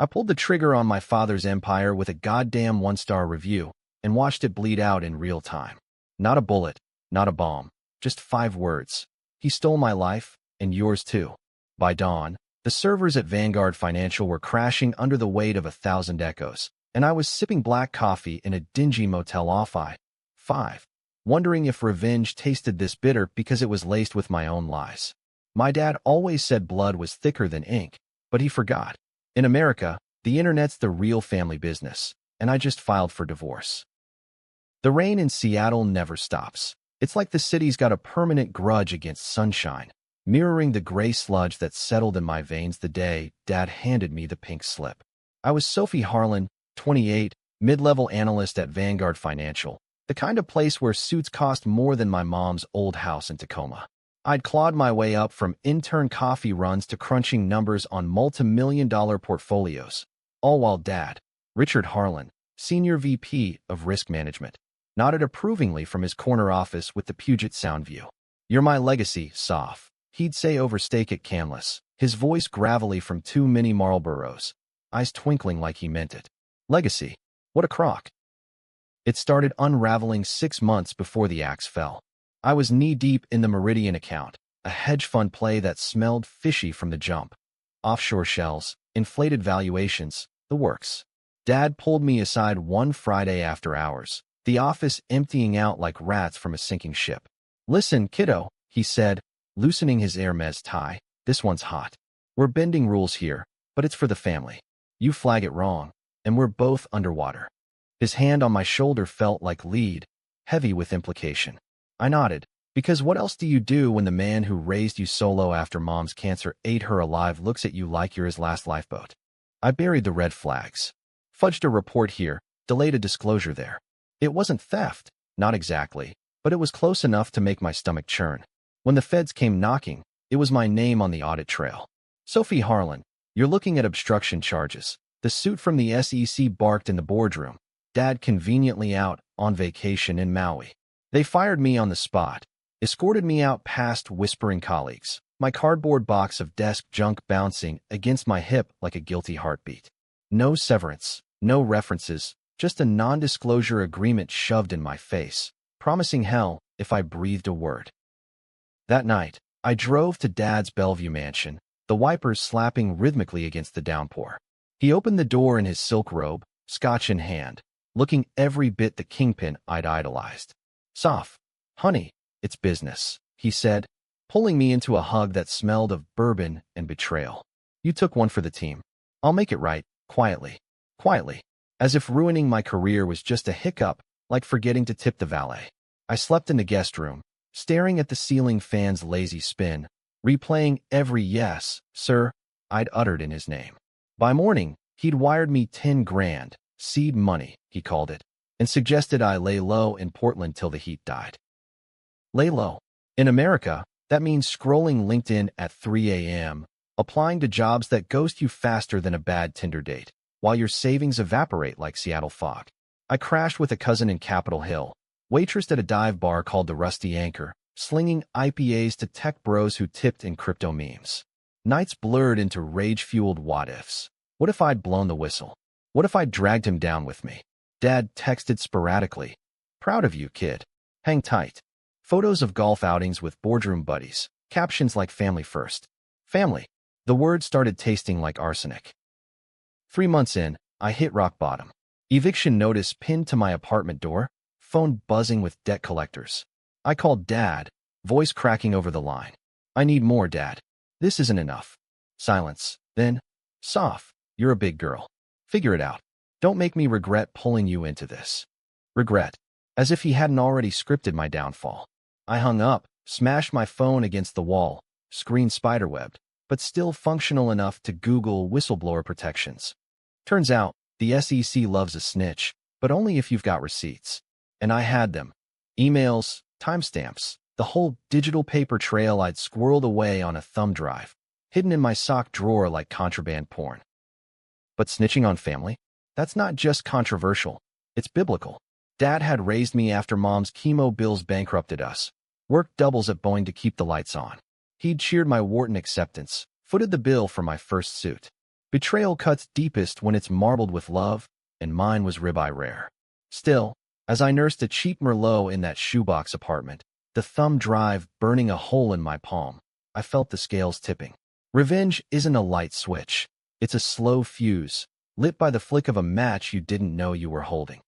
I pulled the trigger on my father's empire with a goddamn one-star review and watched it bleed out in real time. Not a bullet, not a bomb, just 5 words. He stole my life, and yours too. By dawn, the servers at Vanguard Financial were crashing under the weight of 1,000 echoes, and I was sipping black coffee in a dingy motel off I-5, wondering if revenge tasted this bitter because it was laced with my own lies. My dad always said blood was thicker than ink, but he forgot. In America, the internet's the real family business, and I just filed for divorce. The rain in Seattle never stops. It's like the city's got a permanent grudge against sunshine, mirroring the gray sludge that settled in my veins the day Dad handed me the pink slip. I was Sophie Harlan, 28, mid-level analyst at Vanguard Financial, the kind of place where suits cost more than my mom's old house in Tacoma. I'd clawed my way up from intern coffee runs to crunching numbers on multi-million-dollar portfolios, all while Dad, Richard Harlan, Senior VP of Risk Management, nodded approvingly from his corner office with the Puget Sound view. "You're my legacy, Soph," he'd say over steak at Canlis, his voice gravelly from 2 mini Marlboros, eyes twinkling like he meant it. Legacy? What a crock. It started unraveling 6 months before the axe fell. I was knee-deep in the Meridian account, a hedge fund play that smelled fishy from the jump. Offshore shells, inflated valuations, the works. Dad pulled me aside one Friday after hours, the office emptying out like rats from a sinking ship. "Listen, kiddo," he said, loosening his Hermes tie, "this one's hot. We're bending rules here, but it's for the family. You flag it wrong, and we're both underwater." His hand on my shoulder felt like lead, heavy with implication. I nodded, because what else do you do when the man who raised you solo after mom's cancer ate her alive looks at you like you're his last lifeboat? I buried the red flags. Fudged a report here, delayed a disclosure there. It wasn't theft, not exactly, but it was close enough to make my stomach churn. When the feds came knocking, it was my name on the audit trail. "Sophie Harlan, you're looking at obstruction charges," the suit from the SEC barked in the boardroom, Dad conveniently out on vacation in Maui. They fired me on the spot, escorted me out past whispering colleagues, my cardboard box of desk junk bouncing against my hip like a guilty heartbeat. No severance, no references, just a non-disclosure agreement shoved in my face, promising hell if I breathed a word. That night, I drove to Dad's Bellevue mansion, the wipers slapping rhythmically against the downpour. He opened the door in his silk robe, scotch in hand, looking every bit the kingpin I'd idolized. "Soph, honey, it's business," he said, pulling me into a hug that smelled of bourbon and betrayal. "You took one for the team. I'll make it right, quietly, as if ruining my career was just a hiccup, like forgetting to tip the valet." I slept in the guest room, staring at the ceiling fan's lazy spin, replaying every "yes, sir" I'd uttered in his name. By morning, he'd wired me 10 grand, seed money, he called it, and suggested I lay low in Portland till the heat died. Lay low. In America, that means scrolling LinkedIn at 3 a.m., applying to jobs that ghost you faster than a bad Tinder date, while your savings evaporate like Seattle fog. I crashed with a cousin in Capitol Hill, waitressed at a dive bar called the Rusty Anchor, slinging IPAs to tech bros who tipped in crypto memes. Nights blurred into rage-fueled what-ifs. What if I'd blown the whistle? What if I'd dragged him down with me? Dad texted sporadically. "Proud of you, kid. Hang tight." Photos of golf outings with boardroom buddies, captions like "family first." Family. The word started tasting like arsenic. 3 months in, I hit rock bottom. Eviction notice pinned to my apartment door, phone buzzing with debt collectors. I called Dad, voice cracking over the line. "I need more, Dad. This isn't enough." Silence. Then, "Soph, you're a big girl. Figure it out. Don't make me regret pulling you into this." Regret. As if he hadn't already scripted my downfall. I hung up, smashed my phone against the wall, screen spiderwebbed, but still functional enough to Google whistleblower protections. Turns out, the SEC loves a snitch, but only if you've got receipts. And I had them. Emails, timestamps, the whole digital paper trail I'd squirreled away on a thumb drive, hidden in my sock drawer like contraband porn. But snitching on family? That's not just controversial. It's biblical. Dad had raised me after mom's chemo bills bankrupted us. Worked doubles at Boeing to keep the lights on. He'd cheered my Wharton acceptance, footed the bill for my first suit. Betrayal cuts deepest when it's marbled with love, and mine was ribeye rare. Still, as I nursed a cheap Merlot in that shoebox apartment, the thumb drive burning a hole in my palm, I felt the scales tipping. Revenge isn't a light switch. It's a slow fuse, lit by the flick of a match you didn't know you were holding.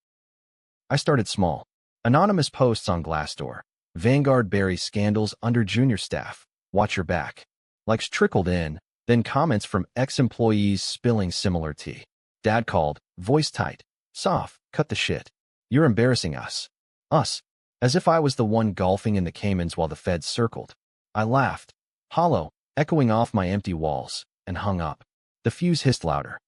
I started small. Anonymous posts on Glassdoor. Vanguard buries scandals under junior staff. Watch your back. Likes trickled in, then comments from ex-employees spilling similar tea. Dad called, voice tight, soft, cut the shit. You're embarrassing us. Us. As if I was the one golfing in the Caymans while the feds circled. I laughed, hollow, echoing off my empty walls, and hung up. The fuse hissed louder.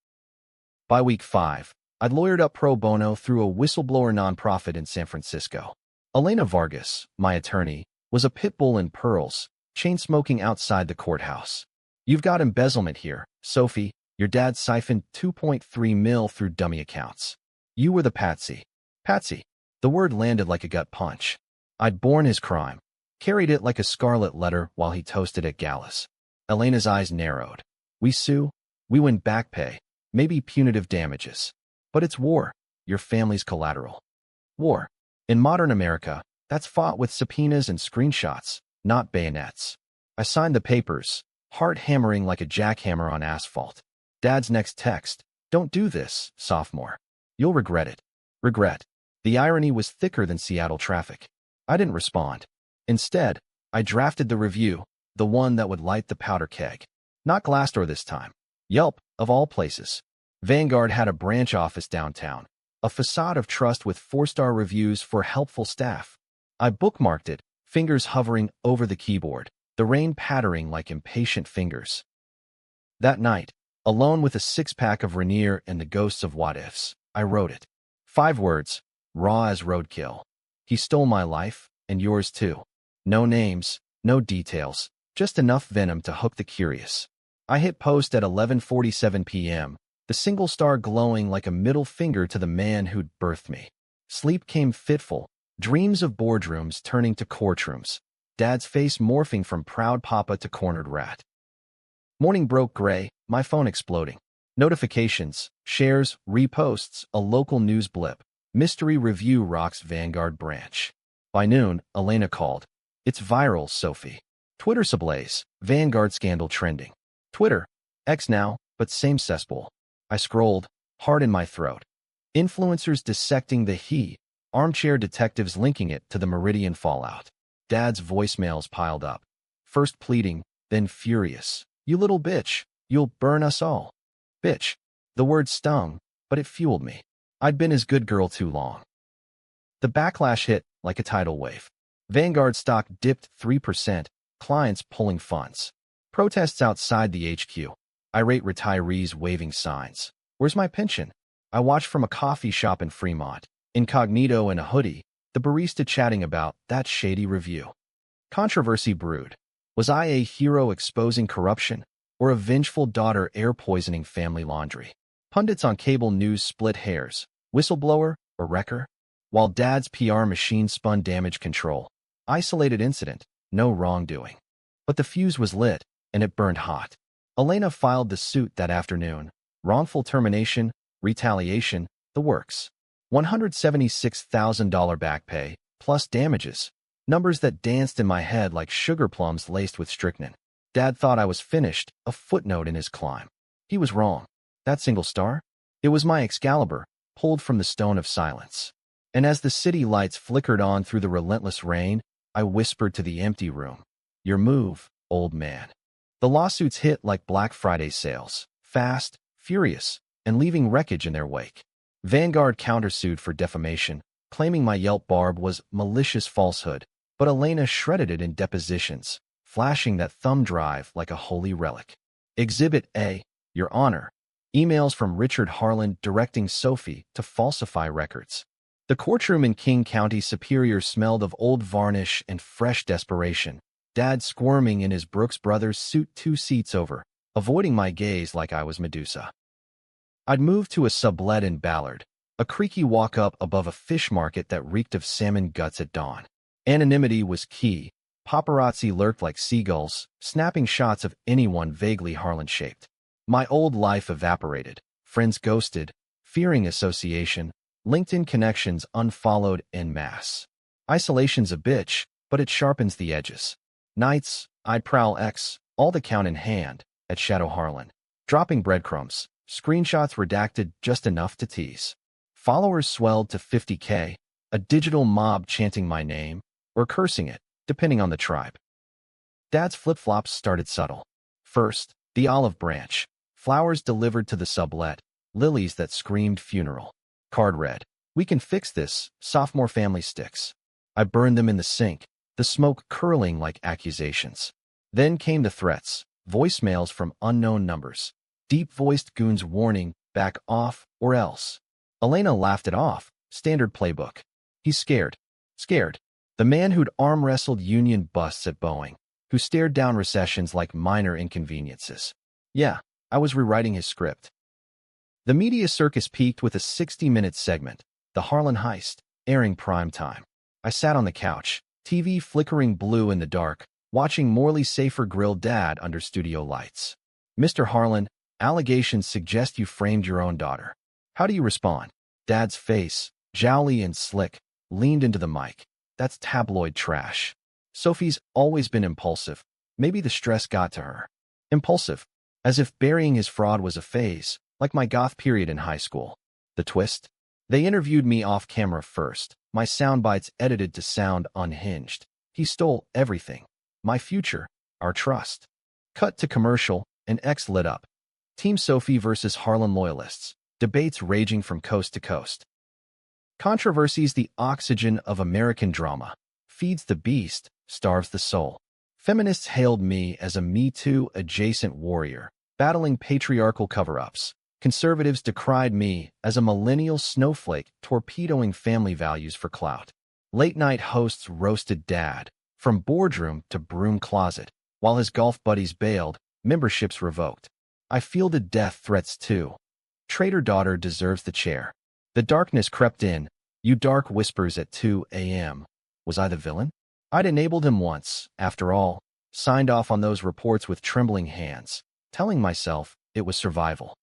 By week 5, I'd lawyered up pro bono through a whistleblower nonprofit in San Francisco. Elena Vargas, my attorney, was a pit bull in pearls, chain-smoking outside the courthouse. You've got embezzlement here, Sophie. Your dad siphoned $2.3 million through dummy accounts. You were the patsy. Patsy. The word landed like a gut punch. I'd borne his crime, carried it like a scarlet letter while he toasted at galas. Elena's eyes narrowed. We sue. We win back pay, maybe punitive damages. But it's war, your family's collateral. War. In modern America, that's fought with subpoenas and screenshots, not bayonets. I signed the papers, heart hammering like a jackhammer on asphalt. Dad's next text, don't do this, sophomore. You'll regret it. Regret. The irony was thicker than Seattle traffic. I didn't respond. Instead, I drafted the review, the one that would light the powder keg. Not Glassdoor this time. Yelp, of all places. Vanguard had a branch office downtown, a facade of trust with 4-star reviews for helpful staff. I bookmarked it, fingers hovering over the keyboard, the rain pattering like impatient fingers. That night, alone with a 6-pack of Rainier and the ghosts of what-ifs, I wrote it. 5 words, raw as roadkill. He stole my life, and yours too. No names, no details, just enough venom to hook the curious. I hit post at 11:47 p.m., the single star glowing like a middle finger to the man who'd birthed me. Sleep came fitful, dreams of boardrooms turning to courtrooms, Dad's face morphing from proud papa to cornered rat. Morning broke gray, my phone exploding. Notifications, shares, reposts, a local news blip. Mystery review rocks Vanguard branch. By noon, Elena called. It's viral, Sophie. Twitter's ablaze, Vanguard scandal trending. Twitter, X now, but same cesspool. I scrolled, heart in my throat. Influencers dissecting the he, armchair detectives linking it to the Meridian fallout. Dad's voicemails piled up. First pleading, then furious. You little bitch, you'll burn us all. Bitch. The word stung, but it fueled me. I'd been his good girl too long. The backlash hit like a tidal wave. Vanguard stock dipped 3%, clients pulling funds. Protests outside the HQ. Irate retirees waving signs. Where's my pension? I watched from a coffee shop in Fremont, incognito in a hoodie, the barista chatting about that shady review. Controversy brewed. Was I a hero exposing corruption, or a vengeful daughter air poisoning family laundry? Pundits on cable news split hairs. Whistleblower or wrecker? While Dad's PR machine spun damage control. Isolated incident, no wrongdoing. But the fuse was lit, and it burned hot. Elena filed the suit that afternoon. Wrongful termination, retaliation, the works. $176,000 back pay, plus damages. Numbers that danced in my head like sugar plums laced with strychnine. Dad thought I was finished, a footnote in his climb. He was wrong. That single star? It was my Excalibur, pulled from the stone of silence. And as the city lights flickered on through the relentless rain, I whispered to the empty room. Your move, old man. The lawsuits hit like Black Friday sales, fast, furious, and leaving wreckage in their wake. Vanguard countersued for defamation, claiming my Yelp barb was malicious falsehood, but Elena shredded it in depositions, flashing that thumb drive like a holy relic. Exhibit A, Your Honor. Emails from Richard Harlan directing Sophie to falsify records. The courtroom in King County Superior smelled of old varnish and fresh desperation. Dad squirming in his Brooks Brothers suit 2 seats over, avoiding my gaze like I was Medusa. I'd moved to a sublet in Ballard, a creaky walk-up above a fish market that reeked of salmon guts at dawn. Anonymity was key. Paparazzi lurked like seagulls, snapping shots of anyone vaguely Harlan-shaped. My old life evaporated, friends ghosted, fearing association, LinkedIn connections unfollowed en masse. Isolation's a bitch, but it sharpens the edges. Nights, I'd prowl all the count in hand, at Shadow Harlan, dropping breadcrumbs, screenshots redacted just enough to tease. Followers swelled to 50K, a digital mob chanting my name, or cursing it, depending on the tribe. Dad's flip-flops started subtle. First, the olive branch, flowers delivered to the sublet, lilies that screamed funeral. Card read, "We can fix this, sophomore family sticks." I burned them in the sink, the smoke curling like accusations. Then came the threats, voicemails from unknown numbers. Deep-voiced goons warning, back off, or else. Elena laughed it off, standard playbook. He's scared. Scared. The man who'd arm-wrestled union busts at Boeing, who stared down recessions like minor inconveniences. Yeah, I was rewriting his script. The media circus peaked with a 60-minute segment, The Harlan Heist, airing prime time. I sat on the couch, TV flickering blue in the dark, watching Morley Safer grill Dad under studio lights. "Mr. Harlan, allegations suggest you framed your own daughter. How do you respond?" Dad's face, jowly and slick, leaned into the mic. "That's tabloid trash. Sophie's always been impulsive. Maybe the stress got to her." Impulsive, as if burying his fraud was a phase, like my goth period in high school. The twist? They interviewed me off camera first, my sound bites edited to sound unhinged. He stole everything. My future, our trust. Cut to commercial, an X lit up. Team Sophie versus Harlan loyalists. Debates raging from coast to coast. Controversies the oxygen of American drama. Feeds the beast, starves the soul. Feminists hailed me as a Me Too adjacent warrior, battling patriarchal cover-ups. Conservatives decried me as a millennial snowflake torpedoing family values for clout. Late-night hosts roasted Dad, from boardroom to broom closet, while his golf buddies bailed, memberships revoked. I fielded death threats too. Traitor daughter deserves the chair. The darkness crept in, you dark whispers at 2 a.m. Was I the villain? I'd enabled him once, after all, signed off on those reports with trembling hands, telling myself it was survival.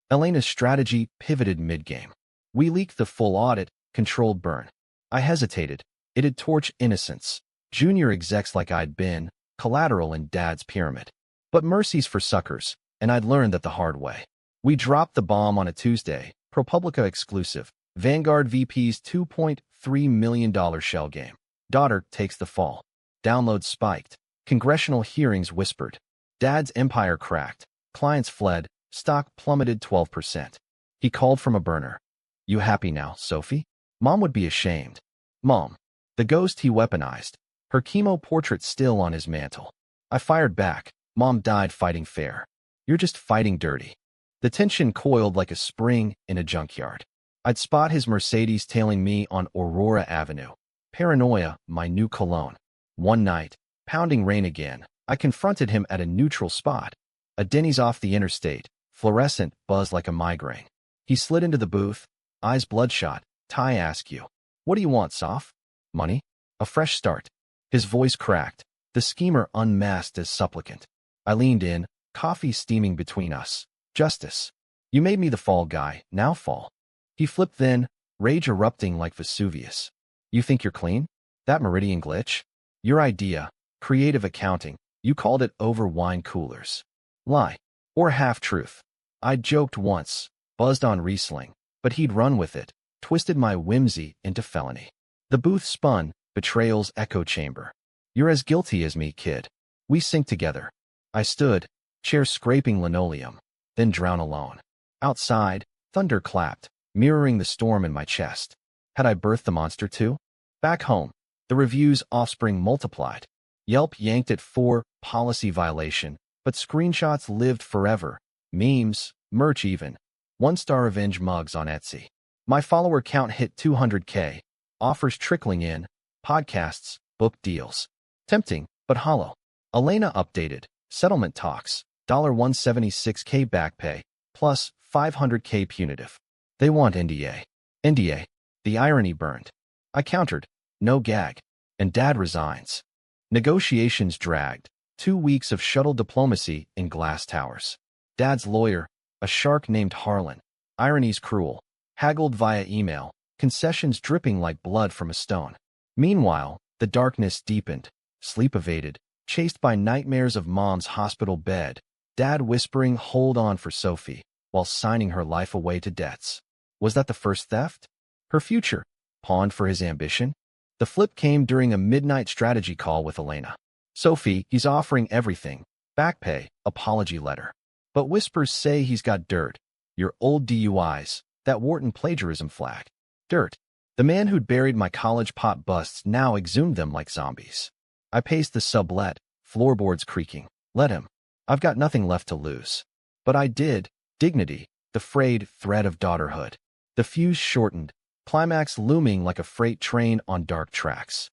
Elena's strategy pivoted mid-game. We leaked the full audit, controlled burn. I hesitated. It'd torch innocence. Junior execs like I'd been, collateral in Dad's pyramid. But mercy's for suckers, and I'd learned that the hard way. We dropped the bomb on a Tuesday, ProPublica exclusive. Vanguard VP's $2.3 million shell game. Daughter takes the fall. Downloads spiked. Congressional hearings whispered. Dad's empire cracked. Clients fled. Stock plummeted 12%. He called from a burner. "You happy now, Sophie?" Mom would be ashamed. Mom. The ghost he weaponized. Her chemo portrait still on his mantle. I fired back. Mom died fighting fair. You're just fighting dirty. The tension coiled like a spring in a junkyard. I'd spot his Mercedes tailing me on Aurora Avenue. Paranoia, my new cologne. One night, pounding rain again, I confronted him at a neutral spot. A Denny's off the interstate, fluorescent buzz like a migraine. He slid into the booth, eyes bloodshot. "Ty ask you. What do you want, Soph? Money? A fresh start?" His voice cracked, the schemer unmasked as supplicant. I leaned in, coffee steaming between us. "Justice. You made me the fall guy, now fall." He flipped then, rage erupting like Vesuvius. "You think you're clean? That Meridian glitch? Your idea, creative accounting, you called it over wine coolers. Lie. Or half-truth. I'd joked once, buzzed on Riesling, but he'd run with it, twisted my whimsy into felony. The booth spun, betrayal's echo chamber. "You're as guilty as me, kid. We sink together." I stood, chair scraping linoleum, then drown alone. Outside, thunder clapped, mirroring the storm in my chest. Had I birthed the monster too? Back home, the review's offspring multiplied. Yelp yanked it for policy violation, but screenshots lived forever. Memes, merch even. 1-star revenge mugs on Etsy. My follower count hit 200K. Offers trickling in. Podcasts, book deals. Tempting, but hollow. Elena updated. Settlement talks. $176K Backpay, plus 500K punitive. They want NDA. NDA. The irony burned. I countered. No gag. And Dad resigns. Negotiations dragged. 2 weeks of shuttle diplomacy in glass towers. Dad's lawyer, a shark named Harlan. Irony's cruel. Haggled via email, concessions dripping like blood from a stone. Meanwhile, the darkness deepened. Sleep evaded, chased by nightmares of Mom's hospital bed. Dad whispering, "Hold on for Sophie," while signing her life away to debts. Was that the first theft? Her future, pawned for his ambition? The flip came during a midnight strategy call with Elena. "Sophie, he's offering everything. Backpay, apology letter. But whispers say he's got dirt. Your old DUIs, that Wharton plagiarism flag. Dirt. The man who'd buried my college pot busts now exhumed them like zombies." I paced the sublet, floorboards creaking. Let him. I've got nothing left to lose. But I did. Dignity, the frayed thread of daughterhood. The fuse shortened, climax looming like a freight train on dark tracks.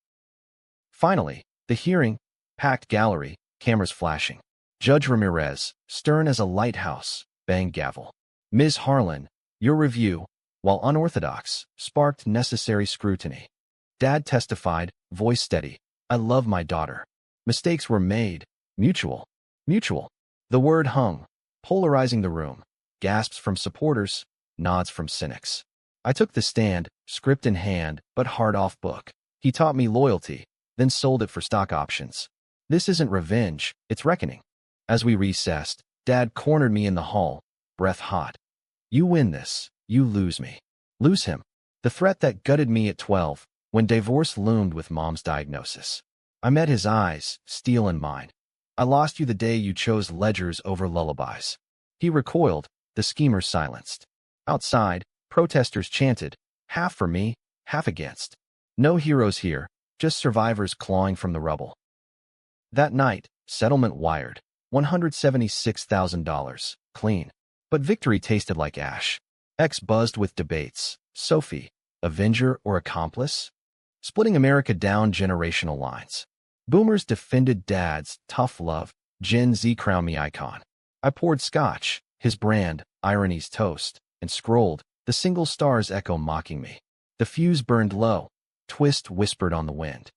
Finally, the hearing, packed gallery, cameras flashing. Judge Ramirez, stern as a lighthouse, banged gavel. "Ms. Harlan, your review, while unorthodox, sparked necessary scrutiny." Dad testified, voice steady. "I love my daughter. Mistakes were made. Mutual. Mutual." The word hung, polarizing the room. Gasps from supporters, nods from cynics. I took the stand, script in hand, but hard off book. He taught me loyalty, then sold it for stock options. This isn't revenge, it's reckoning. As we recessed, Dad cornered me in the hall, breath hot. "You win this, you lose me. Lose him." The threat that gutted me at 12, when divorce loomed with Mom's diagnosis. I met his eyes, steel in mine. "I lost you the day you chose ledgers over lullabies." He recoiled, the schemer silenced. Outside, protesters chanted, "Half for me, half against." No heroes here, just survivors clawing from the rubble. That night, settlement wired. $176,000, clean. But victory tasted like ash. X buzzed with debates. Sophie, avenger or accomplice? Splitting America down generational lines. Boomers defended Dad's tough love. Gen Z crowned me icon. I poured scotch, his brand, Irony's toast, and scrolled, the single stars echo mocking me. The fuse burned low. Twist whispered on the wind.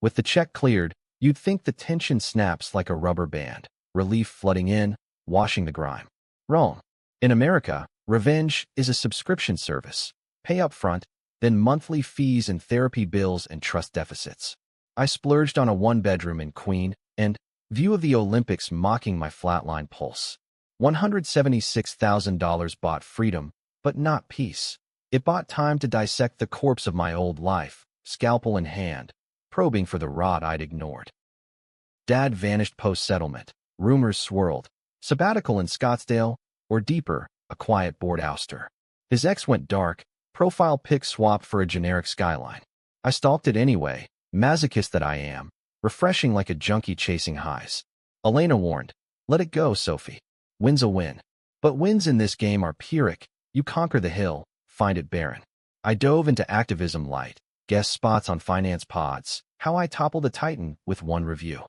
With the check cleared, you'd think the tension snaps like a rubber band, relief flooding in, washing the grime. Wrong. In America, revenge is a subscription service. Pay up front, then monthly fees and therapy bills and trust deficits. I splurged on a one-bedroom in Queen, and view of the Olympics mocking my flatline pulse. $176,000 bought freedom, but not peace. It bought time to dissect the corpse of my old life, scalpel in hand, probing for the rot I'd ignored. Dad vanished post-settlement. Rumors swirled. Sabbatical in Scottsdale, or deeper, a quiet board ouster. His ex went dark, profile pic swapped for a generic skyline. I stalked it anyway, masochist that I am, refreshing like a junkie chasing highs. Elena warned, "Let it go, Sophie. Win's a win." But wins in this game are Pyrrhic. You conquer the hill, find it barren. I dove into activism light, guest spots on finance pods, how I toppled a titan with one review.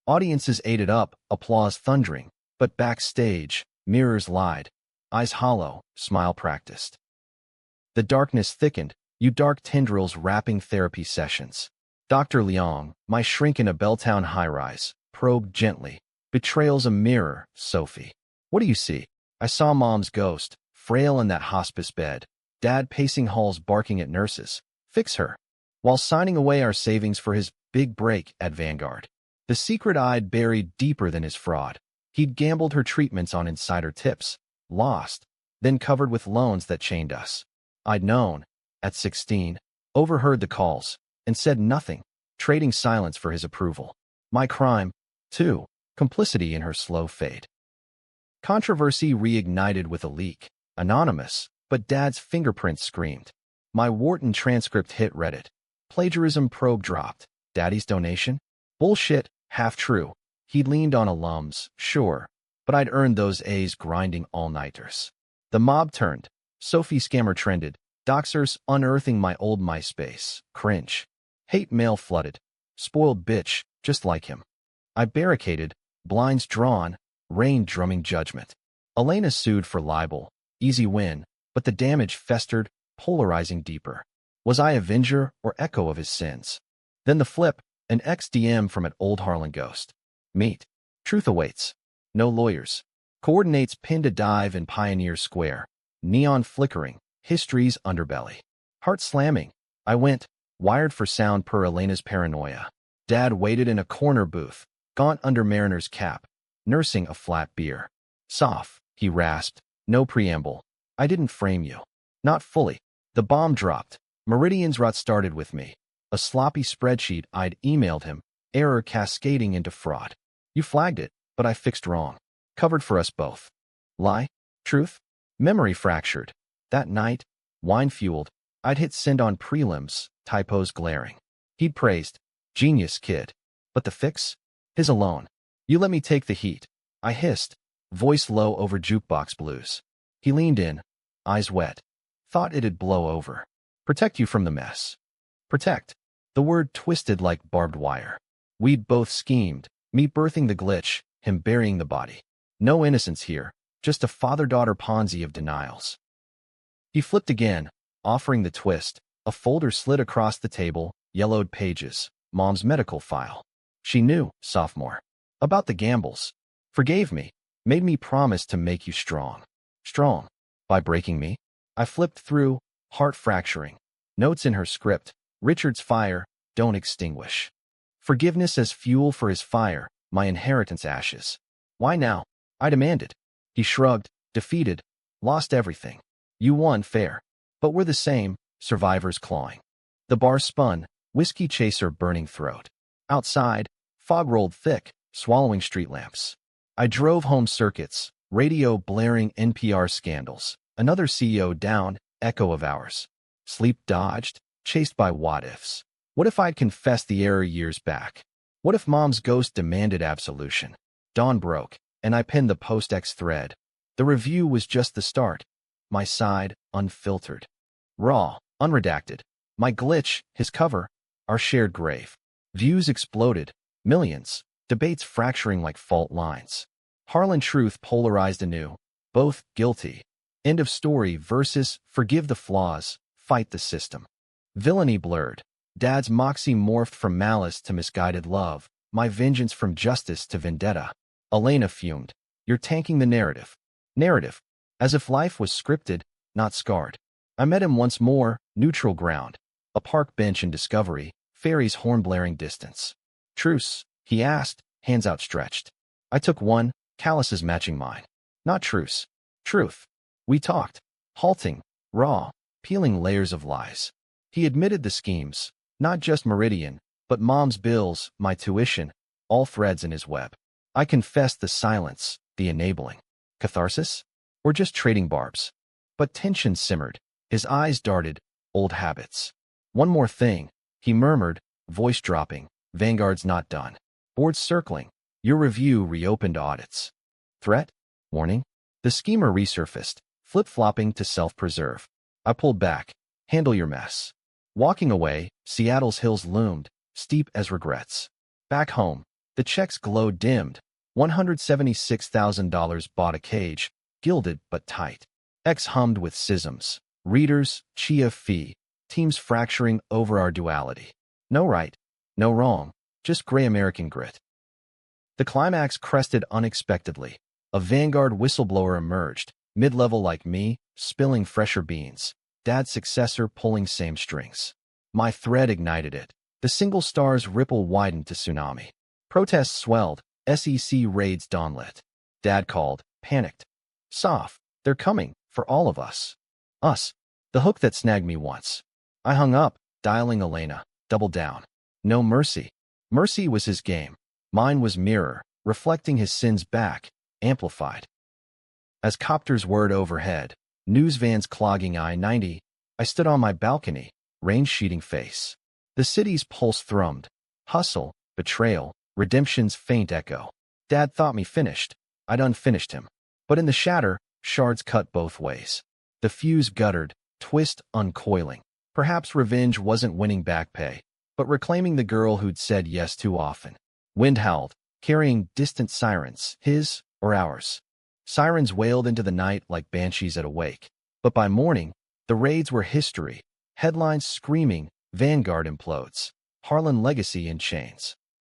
Audiences ate it up, applause thundering, but backstage, mirrors lied, eyes hollow, smile practiced. The darkness thickened, you dark tendrils wrapping therapy sessions. Dr. Leong, my shrink in a Belltown high-rise, probed gently. "Betrayal's a mirror, Sophie. What do you see?" I saw Mom's ghost, frail in that hospice bed. Dad pacing halls barking at nurses. "Fix her." While signing away our savings for his big break at Vanguard. The secret I'd buried deeper than his fraud. He'd gambled her treatments on insider tips, lost, then covered with loans that chained us. I'd known, at 16, overheard the calls, and said nothing, trading silence for his approval. My crime, too, complicity in her slow fate. Controversy reignited with a leak. Anonymous, but Dad's fingerprints screamed. My Wharton transcript hit Reddit. Plagiarism probe dropped. Daddy's donation? Bullshit, half true. He'd leaned on alums, sure, but I'd earned those A's grinding all-nighters. The mob turned. Sophie scammer trended. Doxers unearthing my old MySpace. Cringe. Hate mail flooded. Spoiled bitch, just like him. I barricaded, blinds drawn, rain drumming judgment. Elena sued for libel. Easy win, but the damage festered, polarizing deeper. Was I avenger or echo of his sins? Then the flip, an ex-DM from an old Harlan ghost. Meet. Truth awaits. No lawyers. Coordinates pinned a dive in Pioneer Square. Neon flickering. History's underbelly. Heart slamming. I went, wired for sound per Elena's paranoia. Dad waited in a corner booth, gaunt under Mariner's cap, nursing a flat beer. Soft, he rasped. No preamble. I didn't frame you. Not fully. The bomb dropped. Meridian's rot started with me. A sloppy spreadsheet I'd emailed him, error cascading into fraud. You flagged it, but I fixed wrong. Covered for us both. Lie? Truth? Memory fractured. That night, wine-fueled, I'd hit send on prelims, typos glaring. He'd praised. Genius, kid. But the fix? His alone. You let me take the heat. I hissed, voice low over jukebox blues. He leaned in, eyes wet. Thought it'd blow over. Protect you from the mess. Protect. The word twisted like barbed wire. We'd both schemed, me birthing the glitch, him burying the body. No innocence here, just a father-daughter Ponzi of denials. He flipped again, offering the twist. A folder slid across the table, yellowed pages, Mom's medical file. She knew, sophomore. About the gambles. Forgave me, made me promise to make you strong. Strong. By breaking me? I flipped through, heart fracturing. Notes in her script. Richard's fire, don't extinguish. Forgiveness as fuel for his fire, my inheritance ashes. Why now? I demanded. He shrugged, defeated, lost everything. You won fair. But we're the same, survivors clawing. The bar spun, whiskey chaser burning throat. Outside, fog rolled thick, swallowing street lamps. I drove home circuits, radio blaring NPR scandals. Another CEO down, echo of ours. Sleep dodged, chased by what-ifs. What if I'd confessed the error years back? What if Mom's ghost demanded absolution? Dawn broke, and I pinned the post-X thread. The review was just the start. My side, unfiltered. Raw, unredacted. My glitch, his cover, our shared grave. Views exploded. Millions. Debates fracturing like fault lines. Harlan Truth polarized anew. Both guilty. End of story versus forgive the flaws, fight the system. Villainy blurred. Dad's moxie morphed from malice to misguided love. My vengeance from justice to vendetta. Elena fumed. You're tanking the narrative. Narrative. As if life was scripted, not scarred. I met him once more, neutral ground. A park bench in Discovery, Ferry's horn-blaring distance. Truce, he asked, hands outstretched. I took one, calluses matching mine. Not truce. Truth. We talked. Halting, raw, peeling layers of lies. He admitted the schemes, not just Meridian, but Mom's bills, my tuition, all threads in his web. I confessed the silence, the enabling. Catharsis? Or just trading barbs? But tension simmered. His eyes darted, old habits. One more thing, he murmured, voice dropping. Vanguard's not done. Boards circling. Your review reopened audits. Threat? Warning? The schemer resurfaced, flip-flopping to self-preserve. I pulled back. Handle your mess. Walking away, Seattle's hills loomed, steep as regrets. Back home, the checks glowed dimmed. $176,000 bought a cage, gilded but tight. X hummed with schisms. Readers, chia fee. Teams fracturing over our duality. No right, no wrong, just gray American grit. The climax crested unexpectedly. A Vanguard whistleblower emerged, mid-level like me, spilling fresher beans. Dad's successor pulling same strings. My thread ignited it. The single star's ripple widened to tsunami. Protests swelled. SEC raids dawnlit. Dad called, panicked. Soft, they're coming, for all of us. Us. The hook that snagged me once. I hung up, dialing Elena. Double down. No mercy. Mercy was his game. Mine was mirror, reflecting his sins back, amplified. As copters whirred overhead, news vans clogging I-90, I stood on my balcony, rain-sheeting face. The city's pulse thrummed. Hustle, betrayal, redemption's faint echo. Dad thought me finished. I'd unfinished him. But in the shatter, shards cut both ways. The fuse guttered, twist uncoiling. Perhaps revenge wasn't winning Backpay, but reclaiming the girl who'd said yes too often. Wind howled, carrying distant sirens, his or ours. Sirens wailed into the night like banshees at a wake. But by morning, the raids were history. Headlines screaming, Vanguard implodes. Harlan legacy in chains.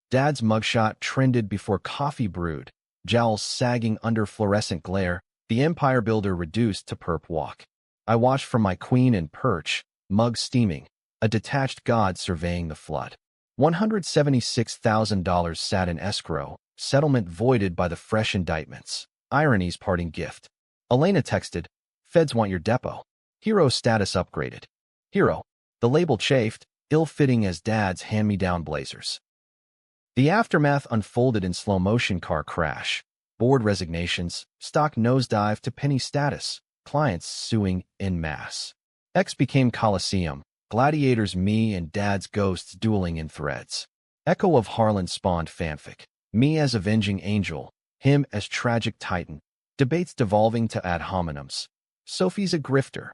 Dad's mugshot trended before coffee brewed. jowls sagging under fluorescent glare, the empire builder reduced to perp walk. I watched from my queen and perch, mug steaming, a detached god surveying the flood. $176,000 sat in escrow, settlement voided by the fresh indictments. Irony's parting gift. Elena texted, "Feds want your depot." Hero status upgraded. Hero. The label chafed, ill-fitting as Dad's hand-me-down blazers. The aftermath unfolded in slow-motion car crash. Board resignations, stock nosedive to penny status, clients suing en masse. X became Coliseum, gladiators me and Dad's ghosts dueling in threads. Echo of Harlan spawned fanfic. Me as avenging angel, him as tragic titan. Debates devolving to ad hominems. Sophie's a grifter.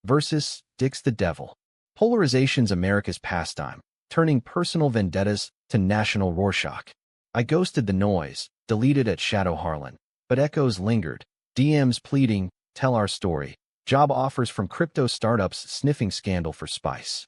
Versus Dick's the devil. Polarization's America's pastime, turning personal vendettas to national Rorschach. I ghosted the noise, deleted at Shadow Harlan, but echoes lingered. DMs pleading, tell our story. Job offers from crypto startups sniffing scandal for spice.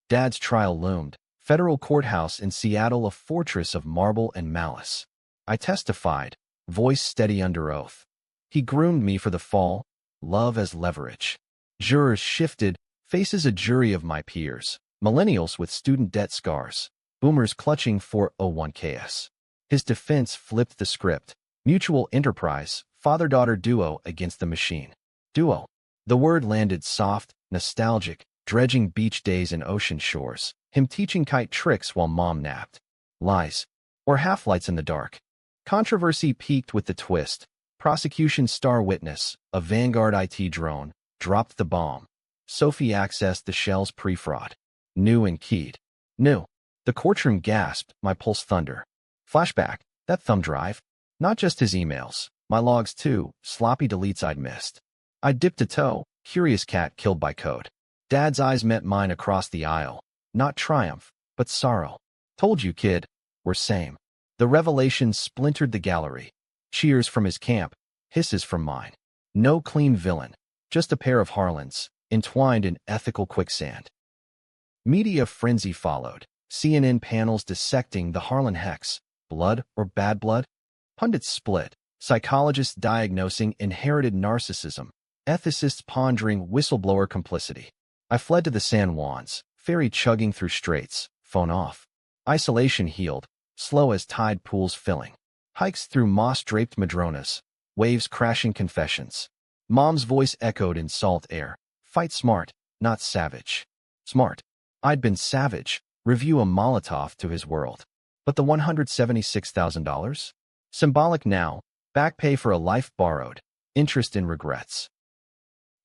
Dad's trial loomed. Federal courthouse in Seattle, a fortress of marble and malice. I testified, voice steady under oath. He groomed me for the fall, love as leverage. Jurors shifted, faces a jury of my peers. Millennials with student debt scars. Boomers clutching 401ks. His defense flipped the script. Mutual enterprise, father-daughter duo against the machine. Duo. The word landed soft, nostalgic, dredging beach days and ocean shores. Him teaching kite tricks while mom napped. Lies. Or half-lights in the dark. Controversy peaked with the twist. Prosecution star witness, a Vanguard IT drone, dropped the bomb. Sophie accessed the shell's pre-fraud. New and keyed. New. The courtroom gasped, my pulse thunder. Flashback, that thumb drive. Not just his emails, my logs too, sloppy deletes I'd missed. I dipped a toe, curious cat killed by code. Dad's eyes met mine across the aisle. Not triumph, but sorrow. Told you, kid. We're same. The revelation splintered the gallery. Cheers from his camp, hisses from mine. No clean villain, just a pair of Harlans, entwined in ethical quicksand. Media frenzy followed. CNN panels dissecting the Harlan hex. Blood or bad blood? Pundits split. Psychologists diagnosing inherited narcissism. Ethicists pondering whistleblower complicity. I fled to the San Juans, ferry chugging through straits, phone off. Isolation healed, slow as tide pools filling. Hikes through moss-draped madronas, waves crashing confessions. Mom's voice echoed in salt air. Fight smart, not savage. Smart. I'd been savage. Review a Molotov to his world. But the $176,000? Symbolic now, back pay for a life borrowed, interest in regrets.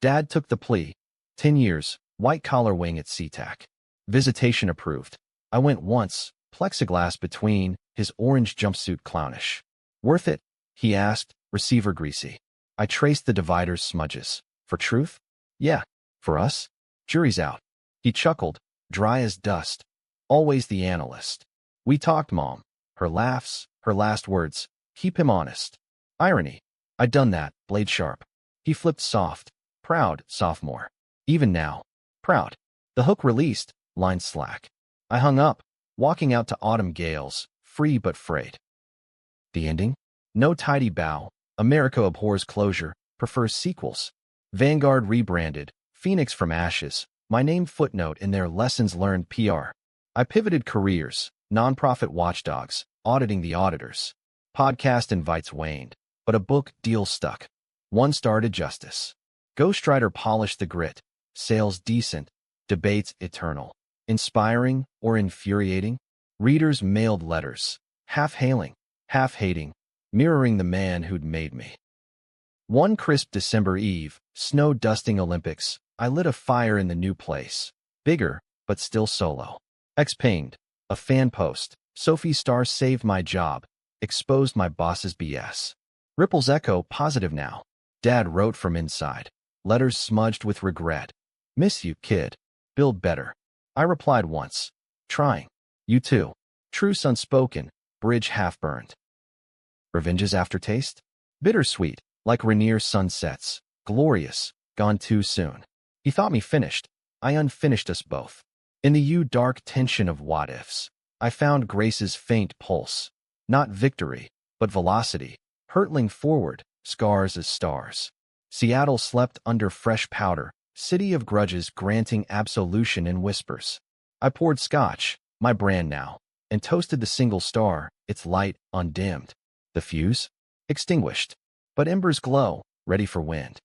Dad took the plea. 10 years, white-collar wing at SeaTac. Visitation approved. I went once, plexiglass between, his orange jumpsuit clownish. Worth it? He asked, receiver greasy. I traced the divider's smudges. For truth? Yeah. For us? Jury's out. He chuckled, dry as dust. Always the analyst. We talked, Mom. Her laughs, her last words. Keep him honest. Irony. I'd done that, blade sharp. He flipped soft. Proud, sophomore. Even now. Proud. The hook released, line slack. I hung up, walking out to autumn gales, free but frayed. The ending? No tidy bow. America abhors closure, prefers sequels. Vanguard rebranded, Phoenix from ashes, my name footnote in their lessons learned PR. I pivoted careers, nonprofit watchdogs, auditing the auditors. Podcast invites waned, but a book deal stuck. One started justice. Ghostwriter polished the grit. Sales decent. Debates eternal. Inspiring or infuriating? Readers mailed letters. Half hailing, half hating, mirroring the man who'd made me. One crisp December eve, snow dusting Olympics, I lit a fire in the new place. Bigger, but still solo. X-pinged. A fan post. Sophie Star saved my job. Exposed my boss's BS. Ripples echo positive now. Dad wrote from inside. Letters smudged with regret. Miss you, kid. Build better. I replied once. Trying. You too. Truce unspoken. Bridge half burned. Revenge's aftertaste? Bittersweet, like Rainier's sunsets. Glorious, gone too soon. He thought me finished. I unfinished us both. In the dark tension of what-ifs, I found Grace's faint pulse. Not victory, but velocity, hurtling forward, scars as stars. Seattle slept under fresh powder, city of grudges granting absolution in whispers. I poured scotch, my brand now, and toasted the single star, its light undimmed. The fuse? Extinguished. But embers glow, ready for wind.